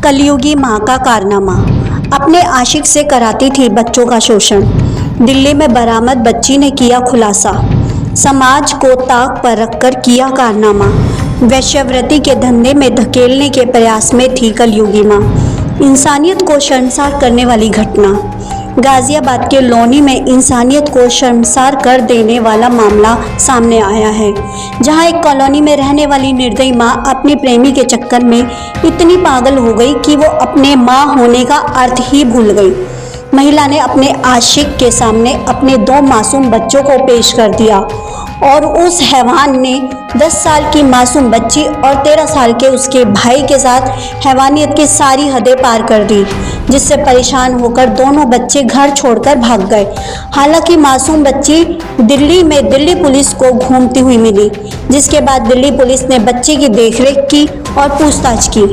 कलयुगी मां का कारनामा। अपने आशिक से कराती थी बच्चों का शोषण। दिल्ली में बरामद बच्ची ने किया खुलासा। समाज को ताक पर रखकर किया कारनामा। वेश्यावृत्ति के धंधे में धकेलने के प्रयास में थी कलयुगी मां। इंसानियत को शर्मसार करने वाली घटना। गाजियाबाद के लोनी में इंसानियत को शर्मसार कर देने वाला मामला सामने आया है, जहां एक कॉलोनी में रहने वाली निर्दयी मां अपने प्रेमी के चक्कर में इतनी पागल हो गई कि वो अपने मां होने का अर्थ ही भूल गई। महिला ने अपने आशिक के सामने अपने 2 मासूम बच्चों को पेश कर दिया और उस हैवान ने 10 साल की मासूम बच्ची और 13 साल के उसके भाई के साथ हैवानियत की सारी हदें पार कर दी, जिससे परेशान होकर दोनों बच्चे घर छोड़कर भाग गए। हालांकि मासूम बच्ची दिल्ली में दिल्ली पुलिस को घूमती हुई मिली, जिसके बाद दिल्ली पुलिस ने बच्चे की देखरेख की और पूछताछ की।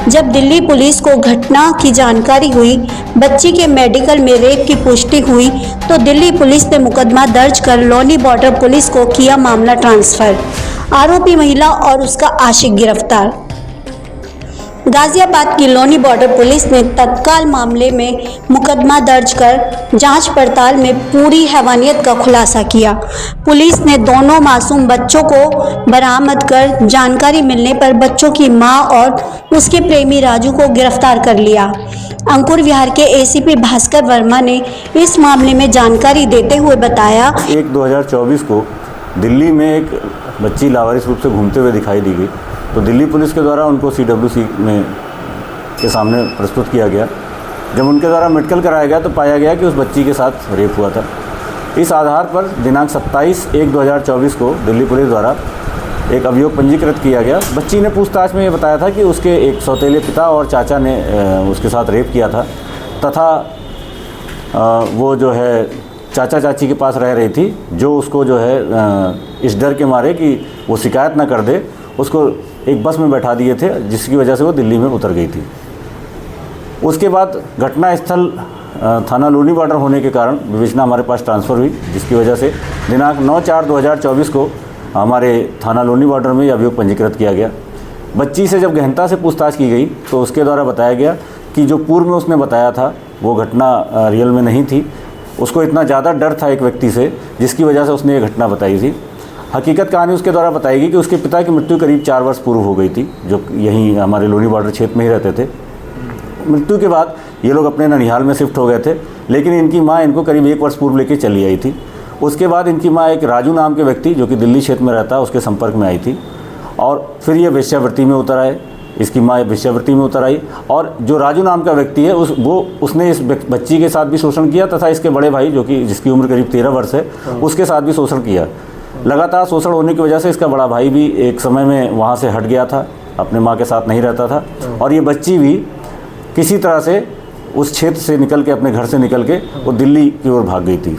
जब दिल्ली पुलिस को घटना की जानकारी हुई, बच्ची के मेडिकल में रेप की पुष्टि हुई, तो दिल्ली पुलिस ने मुकदमा दर्ज कर लोनी बॉर्डर पुलिस को किया मामला ट्रांसफर। आरोपी महिला और उसका आशिक गिरफ्तार। गाजियाबाद की लोनी बॉर्डर पुलिस ने तत्काल मामले में मुकदमा दर्ज कर जांच पड़ताल में पूरी हैवानियत का खुलासा किया। पुलिस ने दोनों मासूम बच्चों को बरामद कर जानकारी मिलने पर बच्चों की मां और उसके प्रेमी राजू को गिरफ्तार कर लिया। अंकुर विहार के एसीपी भास्कर वर्मा ने इस मामले में जानकारी देते हुए बताया, 2024 को दिल्ली में एक बच्ची लावारिस रूप से घूमते हुए दिखाई दी गई, तो दिल्ली पुलिस के द्वारा उनको CWC में के सामने प्रस्तुत किया गया। जब उनके द्वारा मेडिकल कराया गया तो पाया गया कि उस बच्ची के साथ रेप हुआ था। इस आधार पर दिनांक 27/1/2024 को दिल्ली पुलिस द्वारा एक अभियोग पंजीकृत किया गया। बच्ची ने पूछताछ में ये बताया था कि उसके एक सौतेले पिता और चाचा ने उसके साथ रेप किया था, तथा वो जो है चाचा चाची के पास रह रही थी, जो उसको जो है इस डर के मारे कि वो शिकायत ना कर दे, उसको एक बस में बैठा दिए थे, जिसकी वजह से वो दिल्ली में उतर गई थी। उसके बाद घटना स्थल थाना लोनी बॉर्डर होने के कारण विवेचना हमारे पास ट्रांसफ़र हुई, जिसकी वजह से दिनांक 9/4/2024 को हमारे थाना लोनी बॉर्डर में अभियोग पंजीकृत किया गया। बच्ची से जब गहनता से पूछताछ की गई तो उसके द्वारा बताया गया कि जो पूर्व में उसने बताया था वो घटना रियल में नहीं थी। उसको इतना ज़्यादा डर था एक व्यक्ति से, जिसकी वजह से उसने ये घटना बताई थी। हकीकत कहानी उसके द्वारा बताई गई कि उसके पिता की मृत्यु करीब 4 वर्ष पूर्व हो गई थी, जो यहीं हमारे लोनी बॉर्डर क्षेत्र में ही रहते थे। मृत्यु के बाद ये लोग अपने ननिहाल में शिफ्ट हो गए थे, लेकिन इनकी माँ इनको करीब 1 वर्ष पूर्व लेके चली आई थी। उसके बाद इनकी माँ एक राजू नाम के व्यक्ति, जो कि दिल्ली क्षेत्र में रहता है, उसके संपर्क में आई थी और फिर ये वेश्यावृत्ति में उतर आए। इसकी माँ वेश्यावृत्ति में उतर आई और जो राजू नाम का व्यक्ति है उसने इस बच्ची के साथ भी शोषण किया, तथा इसके बड़े भाई जिसकी उम्र करीब 13 वर्ष है, उसके साथ भी शोषण किया। लगातार शोषण होने की वजह से इसका बड़ा भाई भी एक समय में वहाँ से हट गया था, अपने माँ के साथ नहीं रहता था, और ये बच्ची भी किसी तरह से उस क्षेत्र से निकल के, अपने घर से निकल के वो दिल्ली की ओर भाग गई थी।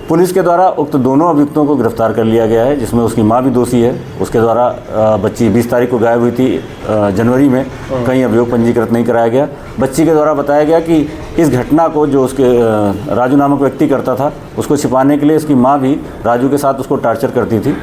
पुलिस के द्वारा उक्त दोनों अभियुक्तों को गिरफ्तार कर लिया गया है, जिसमें उसकी मां भी दोषी है। उसके द्वारा बच्ची 20 तारीख को गायब हुई थी जनवरी में, कहीं अभियोग पंजीकृत नहीं कराया गया। बच्ची के द्वारा बताया गया कि इस घटना को जो उसके राजू नामक व्यक्ति करता था, उसको छिपाने के लिए इसकी मां भी राजू के साथ उसको टार्चर करती थी।